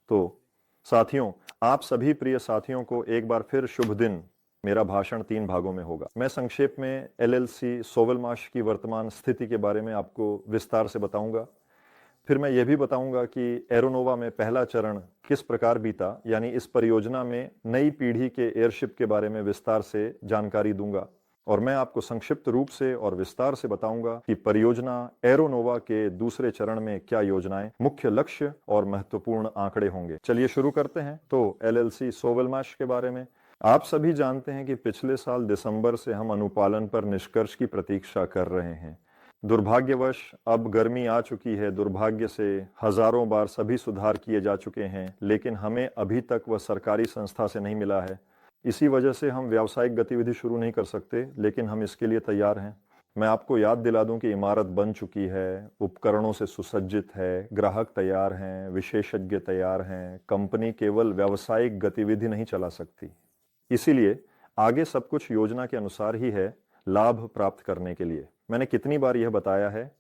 तो साथियों, आप सभी प्रिय साथियों को एक बार फिर शुभ दिन। मेरा भाषण 3 भागों में होगा। मैं संक्षेप में एलएलसी सोवेलमाश की वर्तमान स्थिति के बारे में आपको विस्तार से बताऊंगा। फिर मैं यह भी बताऊंगा कि एरोनोवा में पहला चरण किस प्रकार बीता, यानी इस परियोजना में नई पीढ़ी के एयरशिप के बारे में विस्तार से जानकारी दूंगा। और मैं आपको संक्षिप्त रूप से और विस्तार से बताऊंगा कि परियोजना एरोनोवा के दूसरे चरण में क्या योजनाएं, मुख्य लक्ष्य और महत्वपूर्ण आंकड़े होंगे। चलिए शुरू करते हैं। तो एलएलसी सोवेलमाश के बारे में आप सभी जानते हैं कि पिछले साल दिसंबर से हम अनुपालन पर निष्कर्ष की प्रतीक्षा कर रहे हैं। दुर्भाग्यवश अब गर्मी आ चुकी है। दुर्भाग्य से हजारों बार सभी सुधार किए जा चुके हैं, लेकिन हमें अभी तक वह सरकारी संस्था से नहीं मिला है। इसी वजह से हम व्यावसायिक गतिविधि शुरू नहीं कर सकते, लेकिन हम इसके लिए तैयार हैं। मैं आपको याद दिला दूं कि इमारत बन चुकी है, उपकरणों से सुसज्जित है, ग्राहक तैयार हैं, विशेषज्ञ तैयार हैं। कंपनी केवल व्यावसायिक गतिविधि नहीं चला सकती, इसीलिए आगे सब कुछ योजना के अनुसार ही है, लाभ प्राप्त करने के लिए। मैंने कितनी बार यह बताया है,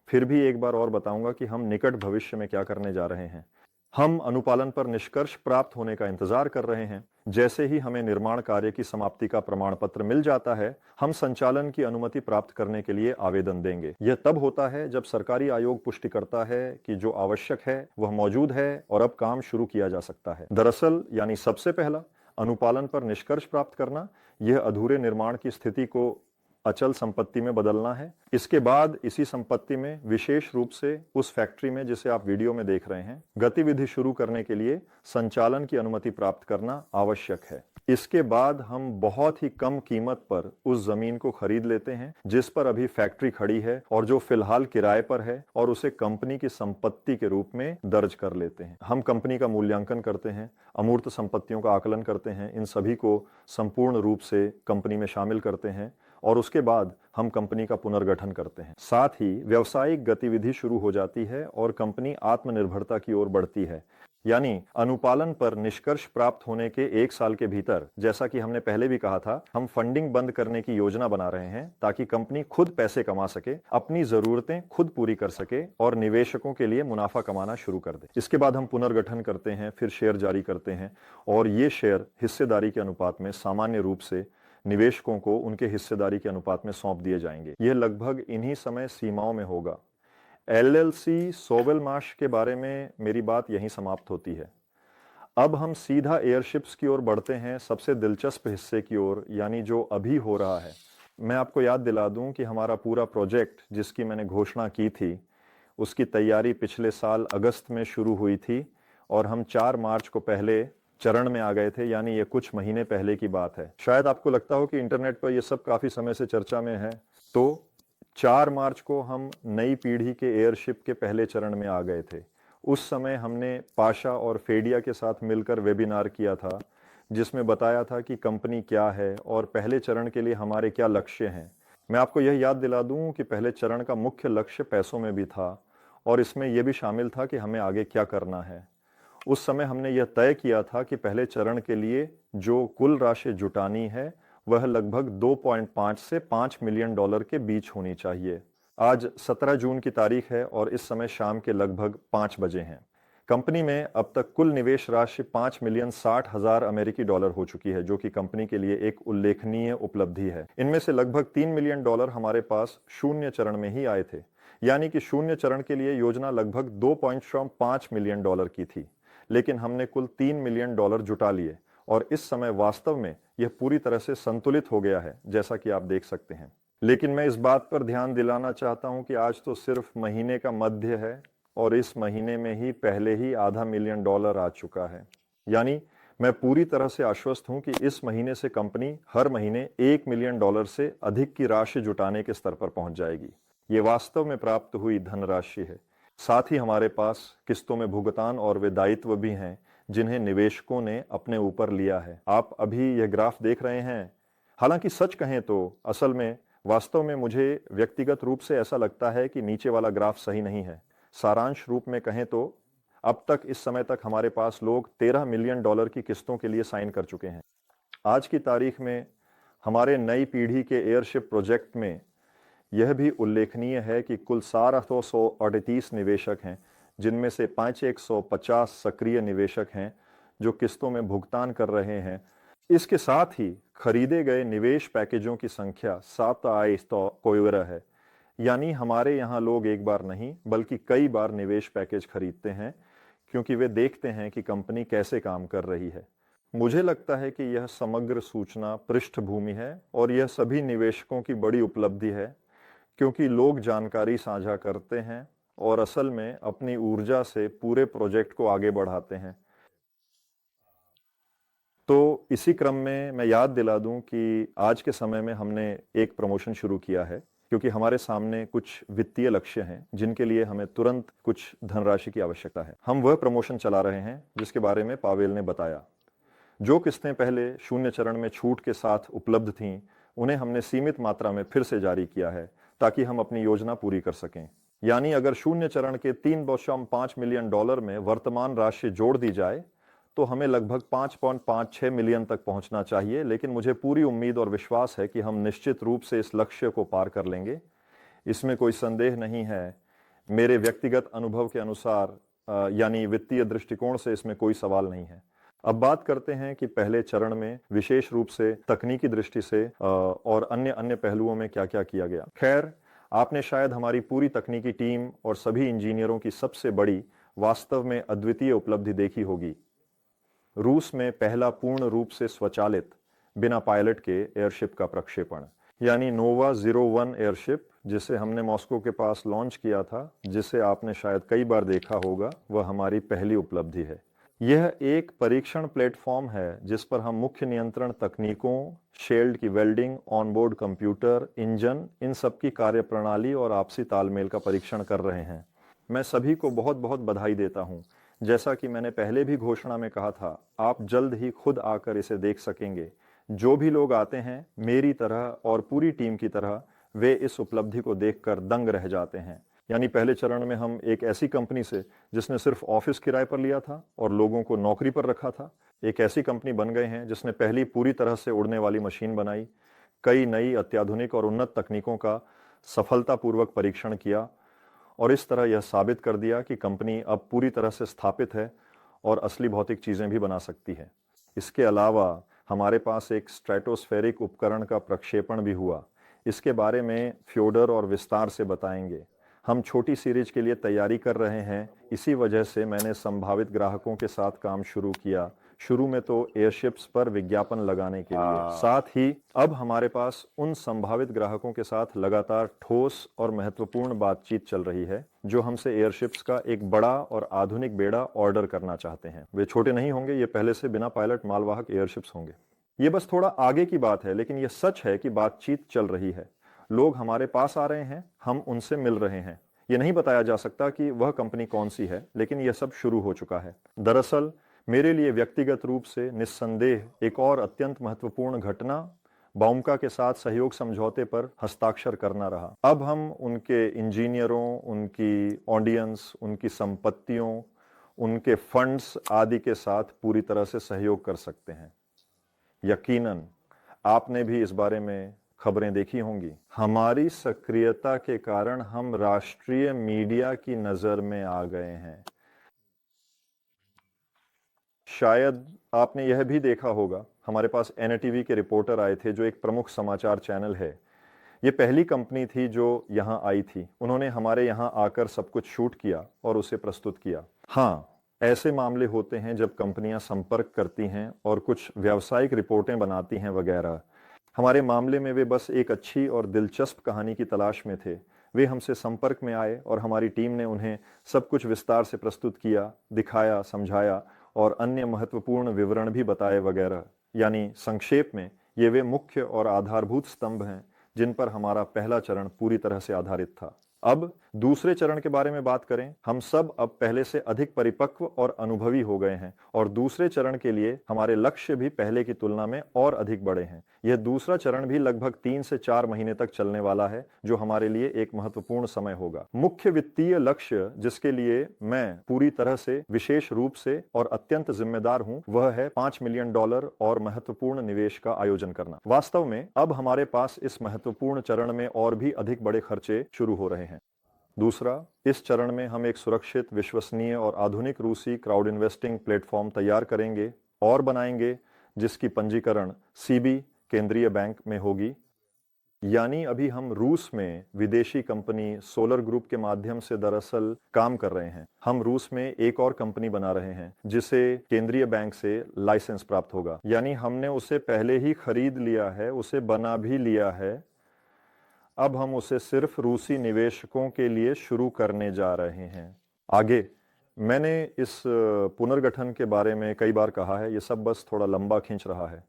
फिर भी एक बार और बताऊंगा कि हम निकट भविष्य में क्या करने जा रहे हैं। हम अनुपालन पर निष्कर्ष प्राप्त होने का इंतजार कर रहे हैं। जैसे ही हमें निर्माण कार्य की समाप्ति का प्रमाण पत्र मिल जाता है, हम संचालन की अनुमति प्राप्त करने के लिए आवेदन देंगे। यह तब होता है जब सरकारी आयोग पुष्टि करता है कि जो आवश्यक है वह मौजूद है और अब काम शुरू किया जा सकता है। दरअसल यानी सबसे पहला अनुपालन पर निष्कर्ष प्राप्त करना, यह अधूरे निर्माण की स्थिति को अचल संपत्ति में बदलना है। इसके बाद इसी संपत्ति में, विशेष रूप से उस फैक्ट्री में जिसे आप वीडियो में देख रहे हैं, गतिविधि शुरू करने के लिए संचालन की अनुमति प्राप्त करना आवश्यक है। इसके बाद हम बहुत ही कम कीमत पर उस जमीन को खरीद लेते हैं जिस पर अभी फैक्ट्री खड़ी है और जो फिलहाल किराए पर है, और उसे कंपनी की संपत्ति के रूप में दर्ज कर लेते हैं। हम कंपनी का मूल्यांकन करते हैं, अमूर्त संपत्तियों का आकलन करते हैं, इन सभी को संपूर्ण रूप से कंपनी में शामिल करते हैं और उसके बाद हम कंपनी का पुनर्गठन करते हैं। साथ ही व्यावसायिक गतिविधि शुरू हो जाती है और कंपनी आत्मनिर्भरता की ओर बढ़ती है। यानी अनुपालन पर निष्कर्ष प्राप्त होने के 1 साल के भीतर, जैसा कि हमने पहले भी कहा था, हम फंडिंग बंद करने की योजना बना रहे हैं ताकि कंपनी खुद पैसे कमा सके, अपनी जरूरतें खुद पूरी कर सके और निवेशकों के लिए मुनाफा कमाना शुरू कर दे। इसके बाद हम पुनर्गठन करते हैं, फिर शेयर जारी करते हैं और ये शेयर हिस्सेदारी के अनुपात में सामान्य रूप से निवेशकों को उनके हिस्सेदारी के अनुपात में सौंप दिए जाएंगे। यह लगभग इन्हीं समय सीमाओं में होगा। एलएलसी सोवेलमाश के बारे में मेरी बात यहीं समाप्त होती है। अब हम सीधा एयरशिप्स की ओर बढ़ते हैं, सबसे दिलचस्प हिस्से की ओर, यानी जो अभी हो रहा है। मैं आपको याद दिला दूं कि हमारा पूरा प्रोजेक्ट जिसकी मैंने घोषणा की थी, उसकी तैयारी पिछले साल अगस्त में शुरू हुई थी और हम 4 मार्च को पहले चरण में आ गए थे, यानी ये कुछ महीने पहले की बात है। शायद आपको लगता हो कि इंटरनेट पर ये सब काफी समय से चर्चा में है। तो 4 मार्च को हम नई पीढ़ी के एयरशिप के पहले चरण में आ गए थे। उस समय हमने पाशा और फेडिया के साथ मिलकर वेबिनार किया था, जिसमें बताया था कि कंपनी क्या है और पहले चरण के लिए हमारे क्या लक्ष्य हैं। मैं आपको यह याद दिला दूं कि पहले चरण का मुख्य लक्ष्य पैसों में भी था और इसमें यह भी शामिल था कि हमें आगे क्या करना है। उस समय हमने यह तय किया था कि पहले चरण के लिए जो कुल राशि जुटानी है वह लगभग 2.5 से 5 मिलियन डॉलर के बीच होनी चाहिए। आज 17 जून की तारीख है और इस समय शाम के लगभग 5 बजे हैं। कंपनी में अब तक कुल निवेश राशि 5,60,000 अमेरिकी डॉलर हो चुकी है, जो कि कंपनी के लिए एक उल्लेखनीय उपलब्धि है। इनमें से लगभग 3 मिलियन डॉलर हमारे पास शून्य चरण में ही आए थे, यानी कि शून्य चरण के लिए योजना लगभग 2.5 मिलियन डॉलर की थी, लेकिन हमने कुल 3 मिलियन डॉलर जुटा लिए और इस समय वास्तव में यह पूरी तरह से संतुलित हो गया है, जैसा कि आप देख सकते हैं। लेकिन मैं इस बात पर ध्यान दिलाना चाहता हूं कि आज तो सिर्फ महीने का मध्य है और इस महीने में ही पहले ही आधा मिलियन डॉलर आ चुका है। यानी मैं पूरी तरह से आश्वस्त हूं कि इस महीने से कंपनी हर महीने 1 मिलियन डॉलर से अधिक की राशि जुटाने के स्तर पर पहुंच जाएगी। ये वास्तव में प्राप्त हुई धनराशि है। साथ ही हमारे पास किस्तों में भुगतान और वे दायित्व भी हैं जिन्हें निवेशकों ने अपने ऊपर लिया है। आप अभी यह ग्राफ देख रहे हैं। हालांकि सच कहें तो असल में वास्तव में मुझे व्यक्तिगत रूप से ऐसा लगता है कि नीचे वाला ग्राफ सही नहीं है। सारांश रूप में कहें तो अब तक इस समय तक हमारे पास लोग 13 मिलियन डॉलर की किस्तों के लिए साइन कर चुके हैं। आज की तारीख में हमारे नई पीढ़ी के एयरशिप प्रोजेक्ट में यह भी उल्लेखनीय है कि कुल 1738 निवेशक हैं जिनमें से 5,150 सक्रिय निवेशक हैं जो किस्तों में भुगतान कर रहे हैं। इसके साथ ही खरीदे गए निवेश पैकेजों की संख्या 7 है, यानी हमारे यहाँ लोग एक बार नहीं बल्कि कई बार निवेश पैकेज खरीदते हैं क्योंकि वे देखते हैं कि कंपनी कैसे काम कर रही है। मुझे लगता है कि यह समग्र सूचना पृष्ठभूमि है और यह सभी निवेशकों की बड़ी उपलब्धि है क्योंकि लोग जानकारी साझा करते हैं और असल में अपनी ऊर्जा से पूरे प्रोजेक्ट को आगे बढ़ाते हैं। तो इसी क्रम में मैं याद दिला दूं कि आज के समय में हमने एक प्रमोशन शुरू किया है क्योंकि हमारे सामने कुछ वित्तीय लक्ष्य हैं जिनके लिए हमें तुरंत कुछ धनराशि की आवश्यकता है। हम वह प्रमोशन चला रहे हैं जिसके बारे में पावेल ने बताया। जो किस्तें पहले शून्य चरण में छूट के साथ उपलब्ध थीं, उन्हें हमने सीमित मात्रा में फिर से जारी किया है ताकि हम अपनी योजना पूरी कर सकें। यानी अगर शून्य चरण के $3.5 मिलियन में वर्तमान राशि जोड़ दी जाए तो हमें लगभग 5.56 मिलियन तक पहुंचना चाहिए, लेकिन मुझे पूरी उम्मीद और विश्वास है कि हम निश्चित रूप से इस लक्ष्य को पार कर लेंगे। इसमें कोई संदेह नहीं है। मेरे व्यक्तिगत अनुभव के अनुसार यानी वित्तीय दृष्टिकोण से इसमें कोई सवाल नहीं है। अब बात करते हैं कि पहले चरण में विशेष रूप से तकनीकी दृष्टि से और अन्य पहलुओं में क्या क्या किया गया। खैर, आपने शायद हमारी पूरी तकनीकी टीम और सभी इंजीनियरों की सबसे बड़ी, वास्तव में अद्वितीय उपलब्धि देखी होगी। रूस में पहला पूर्ण रूप से स्वचालित बिना पायलट के एयरशिप का प्रक्षेपण, यानी नोवा 01 एयरशिप, जिसे हमने मॉस्को के पास लॉन्च किया था, जिसे आपने शायद कई बार देखा होगा, वह हमारी पहली उपलब्धि है। यह एक परीक्षण प्लेटफॉर्म है जिस पर हम मुख्य नियंत्रण तकनीकों, शेल्ड की वेल्डिंग, ऑनबोर्ड कंप्यूटर, इंजन, इन सब की कार्यप्रणाली और आपसी तालमेल का परीक्षण कर रहे हैं। मैं सभी को बहुत बहुत बधाई देता हूं। जैसा कि मैंने पहले भी घोषणा में कहा था, आप जल्द ही खुद आकर इसे देख सकेंगे। जो भी लोग आते हैं, मेरी तरह और पूरी टीम की तरह, वे इस उपलब्धि को देखकर दंग रह जाते हैं। यानी पहले चरण में हम एक ऐसी कंपनी से जिसने सिर्फ ऑफिस किराए पर लिया था और लोगों को नौकरी पर रखा था, एक ऐसी कंपनी बन गए हैं जिसने पहली पूरी तरह से उड़ने वाली मशीन बनाई, कई नई अत्याधुनिक और उन्नत तकनीकों का सफलतापूर्वक परीक्षण किया और इस तरह यह साबित कर दिया कि कंपनी अब पूरी तरह से स्थापित है और असली भौतिक चीजें भी बना सकती है। इसके अलावा हमारे पास एक स्ट्रेटोस्फेरिक उपकरण का प्रक्षेपण भी हुआ। इसके बारे में फ्योडर और विस्तार से बताएंगे। हम छोटी सीरीज के लिए तैयारी कर रहे हैं, इसी वजह से मैंने संभावित ग्राहकों के साथ काम शुरू किया। शुरू में तो एयरशिप्स पर विज्ञापन लगाने के लिए, साथ ही अब हमारे पास उन संभावित ग्राहकों के साथ लगातार ठोस और महत्वपूर्ण बातचीत चल रही है जो हमसे एयरशिप्स का एक बड़ा और आधुनिक बेड़ा ऑर्डर करना चाहते हैं। वे छोटे नहीं होंगे, ये पहले से बिना पायलट मालवाहक एयरशिप्स होंगे। ये बस थोड़ा आगे की बात है, लेकिन यह सच है कि बातचीत चल रही है। लोग हमारे पास आ रहे हैं, हम उनसे मिल रहे हैं। ये नहीं बताया जा सकता कि वह कंपनी कौन सी है, लेकिन यह सब शुरू हो चुका है। दरअसल मेरे लिए व्यक्तिगत रूप से निस्संदेह एक और अत्यंत महत्वपूर्ण घटना बाउम्का के साथ सहयोग समझौते पर हस्ताक्षर करना रहा। अब हम उनके इंजीनियरों, उनकी ऑडियंस, उनकी संपत्तियों, उनके फंड्स आदि के साथ पूरी तरह से सहयोग कर सकते हैं। यकीनन आपने भी इस बारे में खबरें देखी होंगी। हमारी सक्रियता के कारण हम राष्ट्रीय मीडिया की नजर में आ गए हैं। शायद आपने यह भी देखा होगा, हमारे पास एनटीवी के रिपोर्टर आए थे जो एक प्रमुख समाचार चैनल है। ये पहली कंपनी थी जो यहाँ आई थी। उन्होंने हमारे यहाँ आकर सब कुछ शूट किया और उसे प्रस्तुत किया। हाँ, ऐसे मामले होते हैं जब कंपनियां संपर्क करती हैं और कुछ व्यावसायिक रिपोर्टें बनाती हैं वगैरह। हमारे मामले में वे बस एक अच्छी और दिलचस्प कहानी की तलाश में थे। वे हमसे संपर्क में आए और हमारी टीम ने उन्हें सब कुछ विस्तार से प्रस्तुत किया, दिखाया, समझाया और अन्य महत्वपूर्ण विवरण भी बताए वगैरह। यानी संक्षेप में ये वे मुख्य और आधारभूत स्तंभ हैं जिन पर हमारा पहला चरण पूरी तरह से आधारित था। अब दूसरे चरण के बारे में बात करें। हम सब अब पहले से अधिक परिपक्व और अनुभवी हो गए हैं और दूसरे चरण के लिए हमारे लक्ष्य भी पहले की तुलना में और अधिक बड़े हैं। यह दूसरा चरण भी लगभग 3 से 4 महीने तक चलने वाला है, जो हमारे लिए एक महत्वपूर्ण समय होगा। मुख्य वित्तीय लक्ष्य जिसके लिए मैं पूरी तरह से, विशेष रूप से और अत्यंत जिम्मेदार हूं, वह है $5 मिलियन और महत्वपूर्ण निवेश का आयोजन करना। वास्तव में अब हमारे पास इस महत्वपूर्ण चरण में और भी अधिक बड़े खर्चे शुरू हो रहे हैं। दूसरा, इस चरण में हम एक सुरक्षित, विश्वसनीय और आधुनिक रूसी क्राउड इन्वेस्टिंग प्लेटफॉर्म तैयार करेंगे और बनाएंगे, जिसकी पंजीकरण सीबी केंद्रीय बैंक में होगी। यानी अभी हम रूस में विदेशी कंपनी सोलर ग्रुप के माध्यम से दरअसल काम कर रहे हैं। हम रूस में एक और कंपनी बना रहे हैं जिसे केंद्रीय बैंक से लाइसेंस प्राप्त होगा। यानी हमने उसे पहले ही खरीद लिया है, उसे बना भी लिया है। अब हम उसे सिर्फ रूसी निवेशकों के लिए शुरू करने जा रहे हैं। आगे मैंने इस पुनर्गठन के बारे में कई बार कहा है, ये सब बस थोड़ा लंबा खींच रहा है।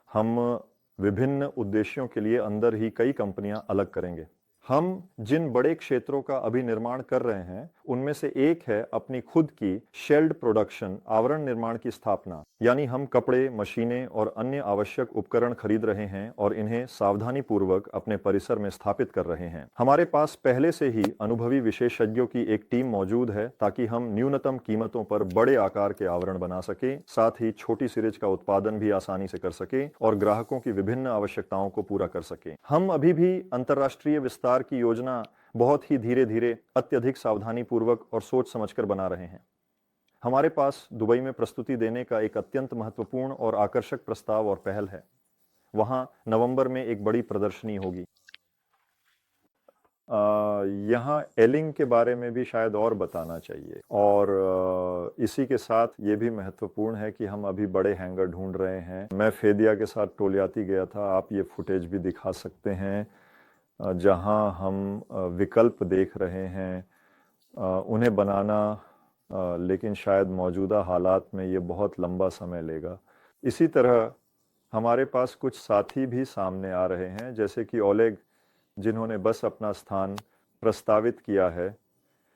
हम विभिन्न उद्देश्यों के लिए अंदर ही कई कंपनियां अलग करेंगे। हम जिन बड़े क्षेत्रों का अभी निर्माण कर रहे हैं उनमें से एक है अपनी खुद की शेल्ड प्रोडक्शन, आवरण निर्माण की स्थापना। यानी हम कपड़े, मशीनें और अन्य आवश्यक उपकरण खरीद रहे हैं और इन्हें सावधानी पूर्वक अपने परिसर में स्थापित कर रहे हैं। हमारे पास पहले से ही अनुभवी विशेषज्ञों की एक टीम मौजूद है ताकि हम न्यूनतम कीमतों पर बड़े आकार के आवरण बना सके, साथ ही छोटी सीरीज का उत्पादन भी आसानी से कर सके और ग्राहकों की विभिन्न आवश्यकताओं को पूरा कर सके। हम अभी भी अंतर्राष्ट्रीय विस्तार की योजना बहुत ही धीरे धीरे, अत्यधिक सावधानी पूर्वक और सोच समझकर बना रहे हैं। हमारे पास दुबई में प्रस्तुति देने का एक अत्यंत महत्वपूर्ण और आकर्षक प्रस्ताव और पहल है। वहां नवंबर में एक बड़ी प्रदर्शनी होगी। यहाँ एलिंग के बारे में भी शायद और बताना चाहिए और इसी के साथ ये भी महत्वपूर्ण है कि हम अभी बड़े हैंगर ढूंढ रहे हैं। मैं फेदिया के साथ टोलियाती गया था, आप ये फुटेज भी दिखा सकते हैं जहां हम विकल्प देख रहे हैं उन्हें बनाना, लेकिन शायद मौजूदा हालात में ये बहुत लंबा समय लेगा। इसी तरह हमारे पास कुछ साथी भी सामने आ रहे हैं, जैसे कि ओलेग, जिन्होंने बस अपना स्थान प्रस्तावित किया है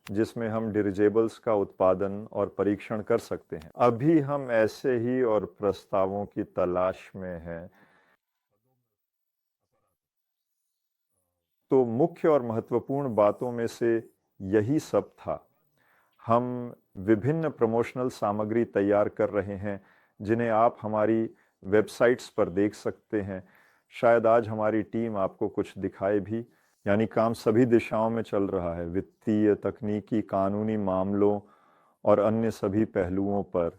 जिसमें हम डिरिजेबल्स का उत्पादन और परीक्षण कर सकते हैं। अभी हम ऐसे ही और प्रस्तावों की तलाश में हैं। तो मुख्य और महत्वपूर्ण बातों में से यही सब था। हम विभिन्न प्रमोशनल सामग्री तैयार कर रहे हैं जिन्हें आप हमारी वेबसाइट्स पर देख सकते हैं। शायद आज हमारी टीम आपको कुछ दिखाए भी। यानी काम सभी दिशाओं में चल रहा है, वित्तीय, तकनीकी, कानूनी मामलों और अन्य सभी पहलुओं पर।